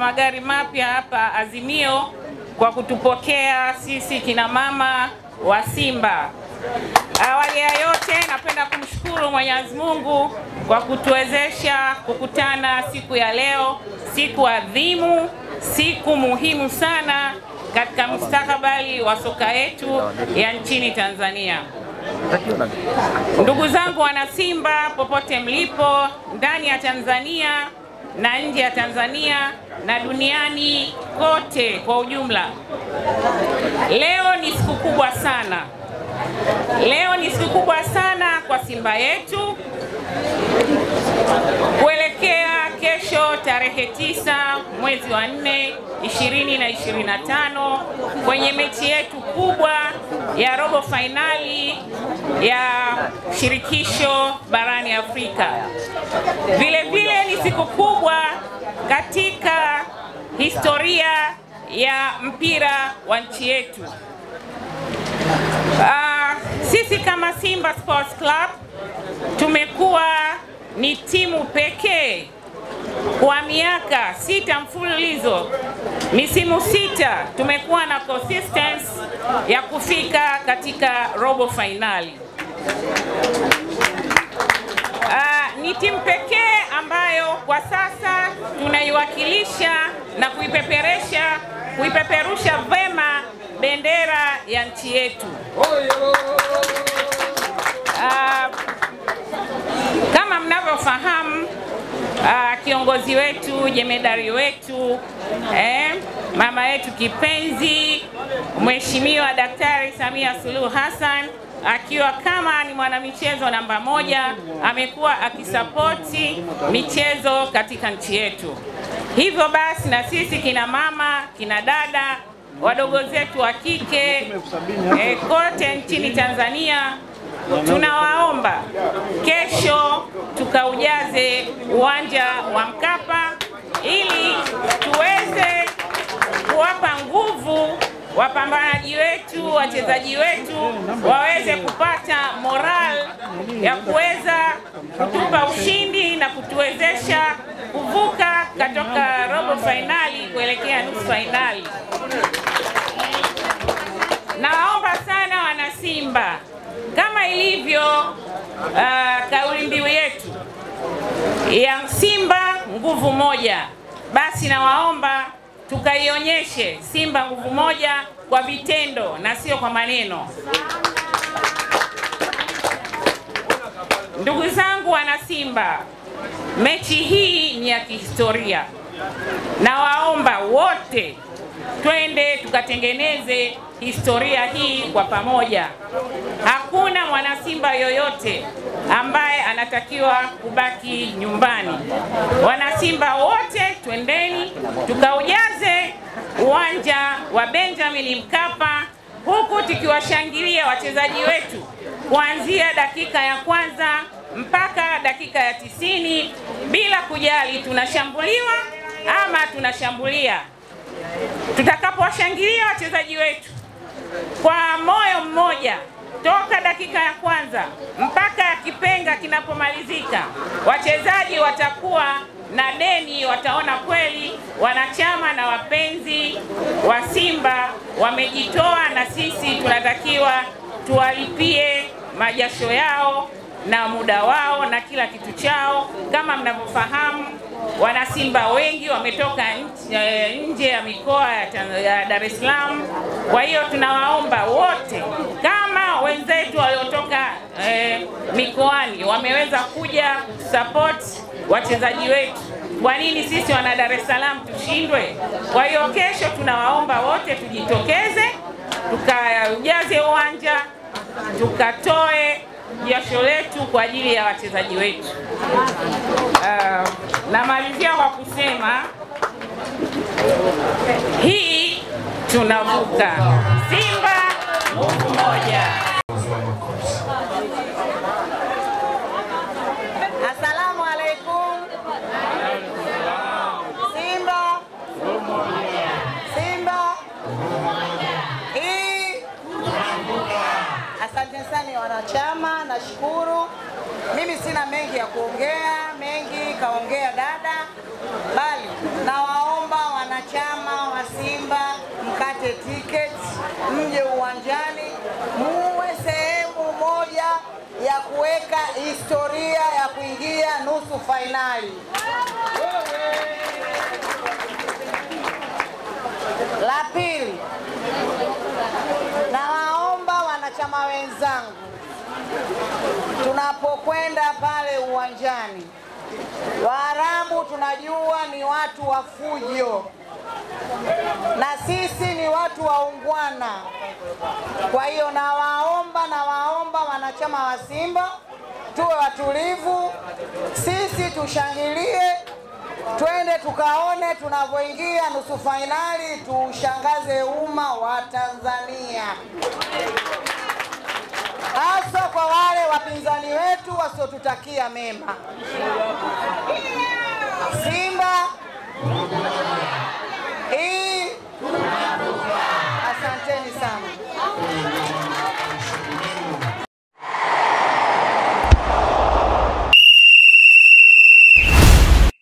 magari mapya hapa Azimio kwa kutupokea sisi kina mama wa Simba. Awali ya yote napenda kumshukuru Mwenyezi Mungu kwa kutuwezesha kukutana siku ya leo, siku adhimu, siku muhimu sana katika mustakabali wa soka yetu ya nchini Tanzania. Ndugu zangu wana Simba popote mlipo ndani ya Tanzania na nje ya Tanzania na duniani kote kwa ujumla, leo ni siku kubwa sana. Leo ni siku kubwa sana kwa Simba yetu kuelekea kesho tarehe 9 mwezi wa 4 2025 kwenye mechi yetu kubwa ya robo finali ya shirikisho barani Afrika. Vile vile ni siku kubwa katika historia ya mpira wa nchi yetu. Sisi kama Simba Sports Club tumekuwa ni timu pekee kwa miaka 6 mfululizo, misimu 6 tumekuwa na consistency ya kufika katika robo finali. Ni timu pekee ambayo kwa sasa tunaiwakilisha na kuipeperusha vema bendera ya nchi yetu. Kama mnavyofahamu, kiongozi wetu, jemedari wetu, mama yetu kipenzi, Mheshimiwa Daktari Samia Suluhu Hassan, akiwa kama ni mwanamichezo namba 1, amekuwa akisapoti michezo katika nchi yetu. Hivyo basi na sisi kina mama, kina dada, wadogo zetu wa kike kote nchini Tanzania, tunawaomba kesho tukaujaze uwanja wa Mkapa ili tuweze kuwapa nguvu wapambanaji wetu, wachezaji wetu, waweze kupata moral ya kuweza kutupa ushindi na kutuwezesha kuvuka kutoka robo finali kuelekea nusu finali. Naomba sana wana Simba, kama ilivyo kauli mbiu yetu ya Simba nguvu moja, basi nawaomba tukaionyeshe Simba nguvu moja kwa vitendo na sio kwa maneno. Ndugu zangu wana Simba, mechi hii ni ya kihistoria. Nawaomba wote twende tukatengeneze historia hii kwa pamoja. Hakuna mwana Simba yoyote ambaye anatakiwa kubaki nyumbani. Wana Simba wote twendeni tukaujaze uwanja wa Benjamin Mkapa, huku tukiwashangilia wachezaji wetu kuanzia dakika ya kwanza mpaka dakika ya 90, bila kujali tunashambuliwa ama tunashambulia. Tutakapowashangilia wachezaji wetu kwa moyo mmoja toka dakika ya kwanza mpaka kipenga kinapomalizika, wachezaji watakuwa na deni, wataona kweli wanachama na wapenzi wa Simba wamejitoa, na sisi tunatakiwa tuwalipie majasho yao na muda wao na kila kitu chao. Kama mnavyofahamu, wana Simba wengi wametoka nje ya mikoa ya Dar es Salaam. Kwa hiyo tunawaomba wote, kama wenzetu waliotoka mikoani wameweza kuja support wachezaji wetu, kwa nini sisi wana Dar es Salaam tushindwe? Kwa hiyo kesho tunawaomba wote tujitokeze, tukajaze uwanja, tukatoe jasho letu kwa ajili ya wachezaji wetu. Namalizia kwa kusema hii tunavuka. Simba nguvu moja. Asalamu alaikum. Simba Simba hii tunavuka. Asante sana wanachama, nashukuru. Mimi sina mengi ya kuongea, mengi kaongea dada, bali nawaomba wanachama wa Simba mkate tiketi, mje uwanjani, muwe sehemu moja ya kuweka historia ya kuingia nusu fainali. La pili, nawaomba wanachama wenzangu, tunapokwenda pale uwanjani, Waarabu tunajua ni watu wa fujo na sisi ni watu waungwana. Kwa hiyo nawaomba wanachama wa Simba tuwe watulivu, sisi tushangilie, twende tukaone tunavyoingia nusu fainali, tushangaze umma wa Tanzania, hasa kwa wale wapinzani wetu wasiotutakia mema. Simba